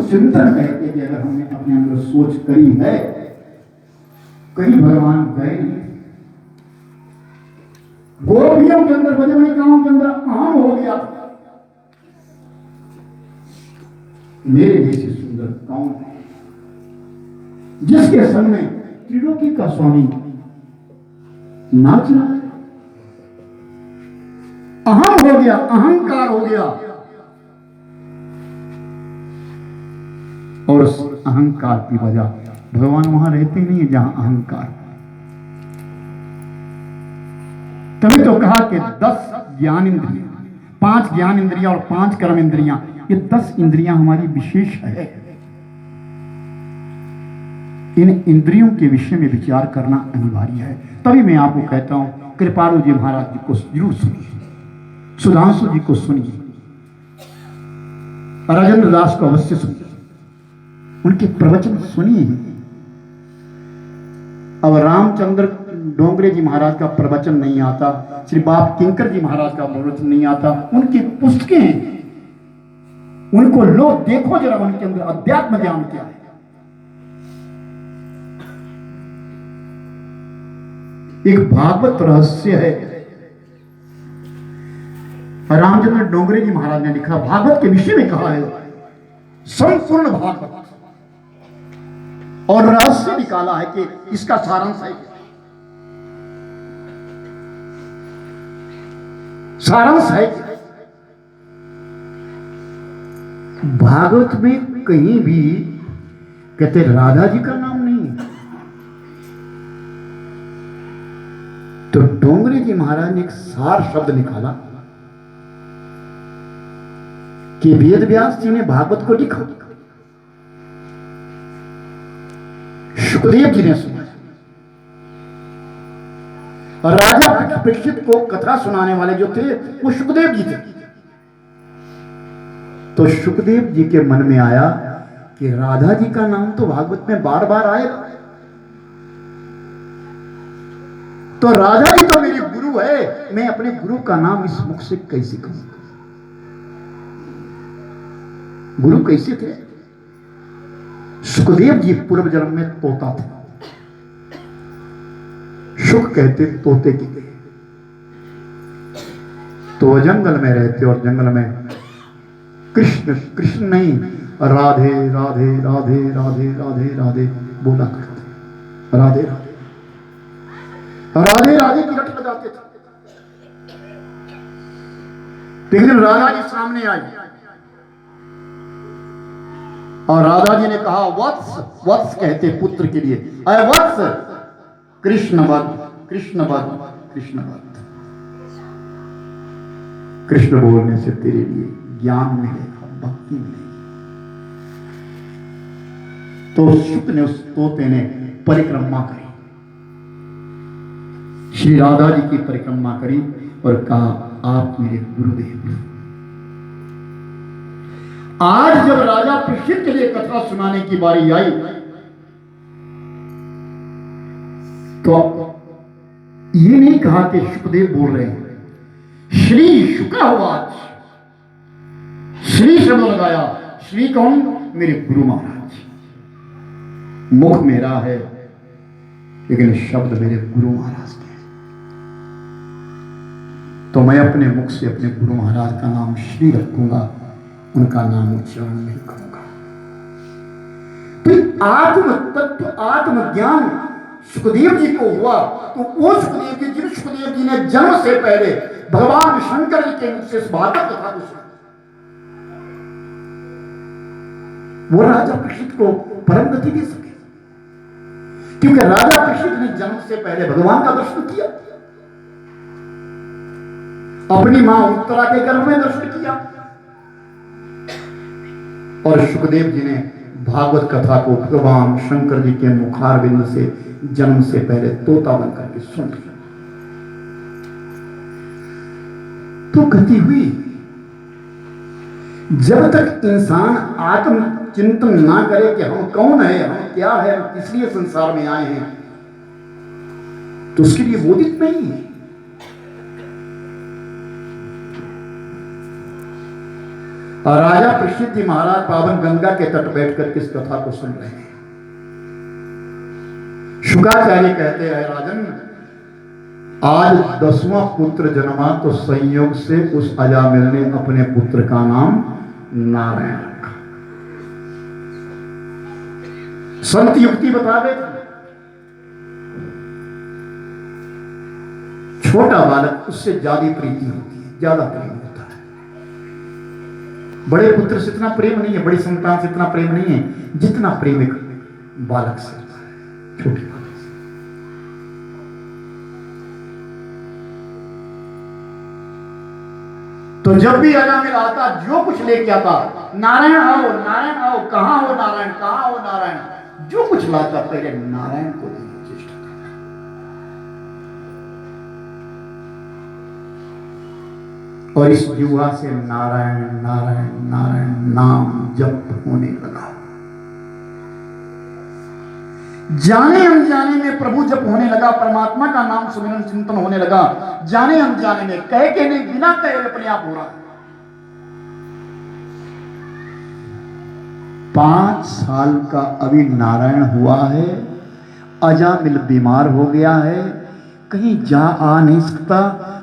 चिंतन कहते कि अगर हमने अपने अंदर सोच करी है, कहीं भगवान गए नहीं। गोपियों के अंदर बजरंगियों के अंदर अहम हो गया, मेरे जैसे सुंदर कौन है जिसके संग में त्रिलोकी का स्वामी नाच रहा है। अहम हो गया, अहंकार हो गया, और उस अहंकार की वजह भगवान वहां रहते नहीं है जहां अहंकार। तभी तो कहा कि 10 ज्ञान इंद्रियां, 5 ज्ञान इंद्रियां और 5 कर्म इंद्रियां, ये 10 इंद्रियां हमारी विशेष है। इन इंद्रियों के विषय में विचार करना अनिवार्य है। तभी मैं आपको कहता हूं, कृपालु जी महाराज जी को जरूर सुनिए, सुधांशु जी को सुनिए, राजेंद्र दास को अवश्य सुनिए, उनके प्रवचन सुनिए। अब रामचंद्र डोंगरे जी महाराज का प्रवचन नहीं आता, श्री बाप किंकर जी महाराज का प्रवचन नहीं आता, उनकी पुस्तकें हैं, उनको लो, देखो जरा उनके अंदर अध्यात्म ज्ञान क्या है। एक भागवत रहस्य है, रामचंद्र डोंगरे जी महाराज ने लिखा, भागवत के विषय में कहा है संपूर्ण भागवत, और रहस्य निकाला है कि इसका सारांश है, सारांश है भागवत में कहीं भी कहते राधा जी का नाम नहीं है। तो डोंगरे जी महाराज ने एक सार शब्द निकाला कि वेद व्यास जी ने भागवत को लिखा, सुखदेव जी ने सुना, और राजा परीक्षित को कथा सुनाने वाले जो थे वो सुखदेव जी थे। तो सुखदेव जी के मन में आया कि राधा जी का नाम तो भागवत में बार बार आएगा, तो राधा जी तो मेरे गुरु है, मैं अपने गुरु का नाम इस मुख से कैसे कहूं। गुरु कैसे थे? सुखदेव जी पूर्व जन्म में तोता थे, सुख कहते तोते की। तो जंगल में रहते और जंगल में कृष्ण कृष्ण नहीं राधे राधे राधे राधे राधे राधे बोला करते, राधे राधे राधे राधे की रट लगाते थे। एक दिन राधा जी सामने आई और राधा जी ने कहा, वत्स, वत्स कहते पुत्र के लिए, अरे वत्स कृष्ण भक्त, कृष्ण भक्त, कृष्ण भक्त। कृष्ण बोलने से तेरे लिए ज्ञान मिलेगा, भक्ति मिलेगी। तो शुक ने, उस तोते ने परिक्रमा करी, श्री राधा जी की परिक्रमा करी और कहा, आप मेरे गुरुदेव। आज जब राजा परीक्षित के लिए कथा सुनाने की बारी आई तो ये नहीं कहा कि सुखदेव बोल रहे हैं, श्री शुकावाच, श्री शब्द लगाया। श्री कौन? मेरे गुरु महाराज। मुख मेरा है लेकिन शब्द मेरे गुरु महाराज के हैं, तो मैं अपने मुख से अपने गुरु महाराज का नाम श्री रखूंगा, उनका नाम उच्चारण नहीं करूंगा। तो आत्म तत्व, आत्मज्ञान सुखदेव जी को हुआ, तो वो सुखदेव जी, जिन सुखदेव जी ने जन्म से पहले भगवान शंकर जी के मुख से इस भागवत कथा को सुना, वो राजा परीक्षित को परम गति दे सके, क्योंकि राजा परीक्षित ने जन्म से पहले भगवान का दर्शन किया, अपनी मां उत्तरा के गर्भ में दर्शन किया, और सुखदेव जी ने भागवत कथा को भगवान शंकर जी के मुखारविंद से जन्म से पहले तोता बन करके सुन लिया। तो गति हुई। जब तक इंसान आत्म चिंतन ना करे कि हम कौन है, हम क्या है, हम किस लिए संसार में आए हैं, तो उसके लिए बोधित नहीं है। और राजा परीक्षित जी महाराज पावन गंगा के तट बैठकर किस कथा को सुन रहे हैं। शुकाचार्य कहते हैं, राजन आज 10वां पुत्र जन्मा तो संयोग से उस अजामिल ने अपने पुत्र का नाम नारायण रखा। संत युक्ति बता दे, छोटा बालक उससे ज्यादा प्रीति होती है, ज्यादा प्रेम होता है। बड़े पुत्र से इतना प्रेम नहीं है, बड़ी संतान से इतना प्रेम नहीं है जितना प्रेम एक बालक से होता है, छोटे बालक से। तो जब भी अजामिल आता, जो कुछ लेके आता, नारायण आओ, नारायण आओ, कहां हो नारायण, कहां हो नारायण, जो कुछ लाता पहले नारायण को देने की चेष्टा करता। और इस युवा से नारायण नारायण नारायण नाम जप होने लगा। जाने अनजाने में प्रभु जप होने लगा, परमात्मा का नाम सुमिरन चिंतन होने लगा, जाने अनजाने में, कह के नहीं, बिना कहे अपने आप हो रहा। 5 साल का अभी नारायण हुआ है, अजामिल बीमार हो गया है, कहीं जा आ नहीं सकता,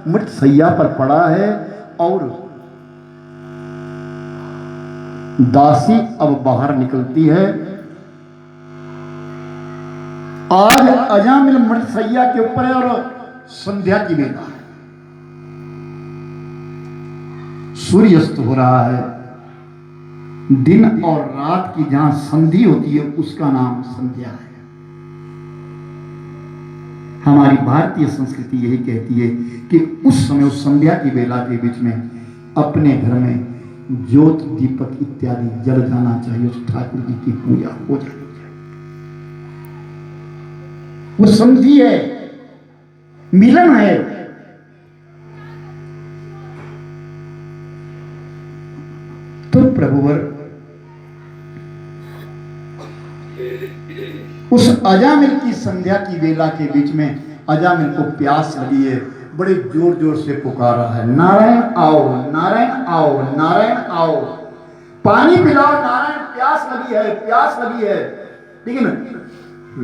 मृत सैया पर पड़ा है, और दासी अब बाहर निकलती है। आज अजामिल मृत सैया के ऊपर है और संध्या की बेला है, सूर्यास्त हो रहा है। दिन और रात की जहां संधि होती है उसका नाम संध्या है। हमारी भारतीय संस्कृति यही कहती है कि उस समय, उस संध्या की बेला के बीच में अपने घर में ज्योत दीपक इत्यादि जल जाना चाहिए, उस ठाकुर जी की पूजा हो जाए। वो संधि है, मिलन है। तो प्रभुवर उस अजामिल की संध्या की बेला के बीच में अजामिल को प्यास लगी है, बड़े जोर जोर से पुकारा है, नारायण आओ, नारायण आओ, नारायण आओ, पानी पिलाओ नारायण, प्यास लगी है, प्यास लगी है। लेकिन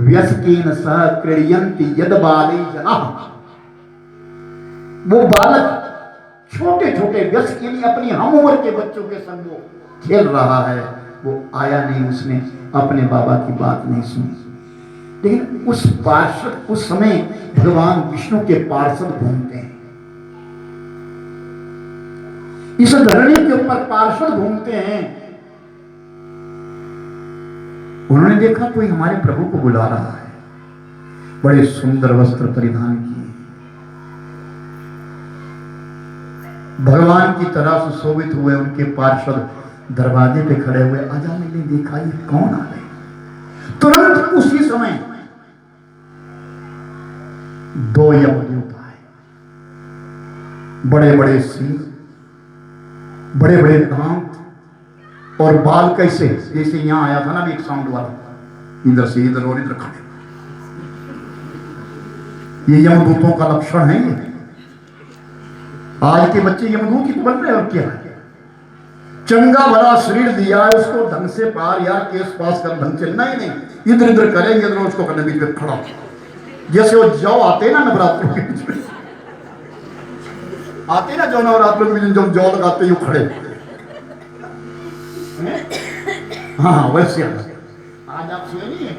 व्यसकीन सह क्रीडयन्ति यद बाली जनाः, वो बालक छोटे छोटे व्यसकीन अपनी हम उम्र के बच्चों के संग वो खेल रहा है, वो आया नहीं, उसने अपने बाबा की बात नहीं सुनी। लेकिन उस पार्षद, उस समय भगवान विष्णु के पार्षद घूमते हैं, इस धरणी के ऊपर पार्षद घूमते हैं। उन्होंने देखा कोई हमारे प्रभु को बुला रहा है, बड़े सुंदर वस्त्र परिधान किए, भगवान की तरह सुशोभित हुए उनके पार्षद दरवाजे पे खड़े हुए। अजामिल ने देखा ये कौन आ गए। तुरंत उसी समय 2 यमदूत आए, बड़े बड़े सिंह, बड़े बड़े दांत, और बाल कैसे, जैसे यहां आया था ना भी एक साउंड वाला, इधर से इधर और इधर खड़े। ये यमदूतों का लक्षण है। ये आज के बच्चे यमदूत ही तो बन रहे, और क्या है। चंगा भला शरीर दिया है उसको, ढंग से पार यार केस पास कर, ढंग से नहीं नहीं, इधर इधर करेंगे, इधर उसको करने बीच में खड़ा, जैसे वो जौ आते ना नवरात्रों के बीच में आते ना, जो नवरात्रों के बीच में जो जौ लगाते हैं खड़े, हाँ वैसे आज आप सुने नहीं है।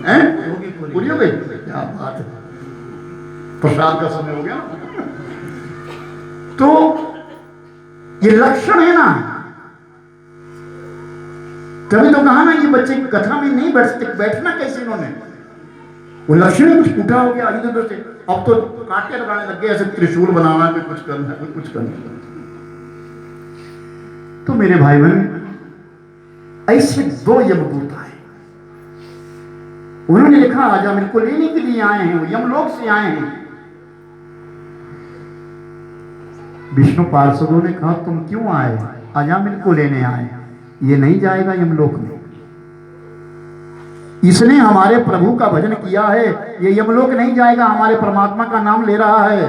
हैं? पूरी हो गई? क्या बात है, प्रसाद का समय हो गया ना। तो ये लक्षण है ना, तभी तो कहा ना ये बच्चे कथा में नहीं बैठना कैसे इन्होंने, वो लक्षण ही कुछ उठा हो गया इधर उधर से। अब तो कांटे लगाने लग गए, ऐसे त्रिशूल बनाना है, कुछ करना है, कुछ करना है। तो मेरे भाई बहन, ऐसे दो यमदूत आए, उन्होंने लिखा अजामिल को लेने के लिए आए हैं, वो यमलोक से आए हैं। विष्णु पार्षदों ने कहा तुम क्यों आए? अजामिल को लेने आए, ये नहीं जाएगा यमलोक में, इसने हमारे प्रभु का भजन किया है, ये यमलोक नहीं जाएगा, हमारे परमात्मा का नाम ले रहा है।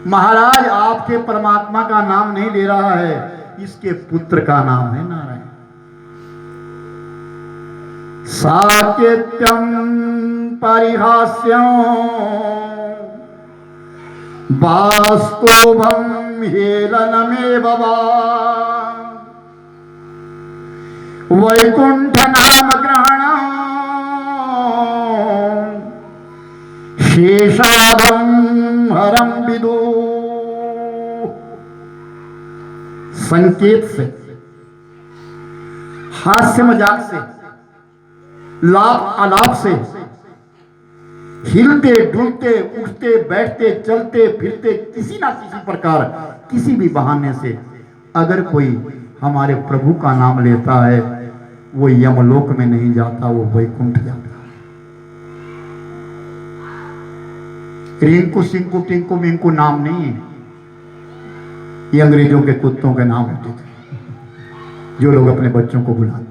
महाराज आपके परमात्मा का नाम नहीं ले रहा है, इसके पुत्र का नाम है नारायण। साकेत्यम परिहास्यम वास्तुभम हेलनमेव वा वैकुंठ नाम ग्रहण शेषादम हरम विदु। संकेत से, हास्य मजाक से, लाप अलाप से, हिलते डुलते उठते बैठते चलते फिरते किसी ना किसी प्रकार किसी भी बहाने से अगर कोई हमारे प्रभु का नाम लेता है, वो यमलोक में नहीं जाता, वो वैकुंठ जाता है। रिंकू सिंकू टिंकू मिंकू नाम नहीं है, ये अंग्रेजों के कुत्तों के नाम होते थे जो लोग अपने बच्चों को बुलाते।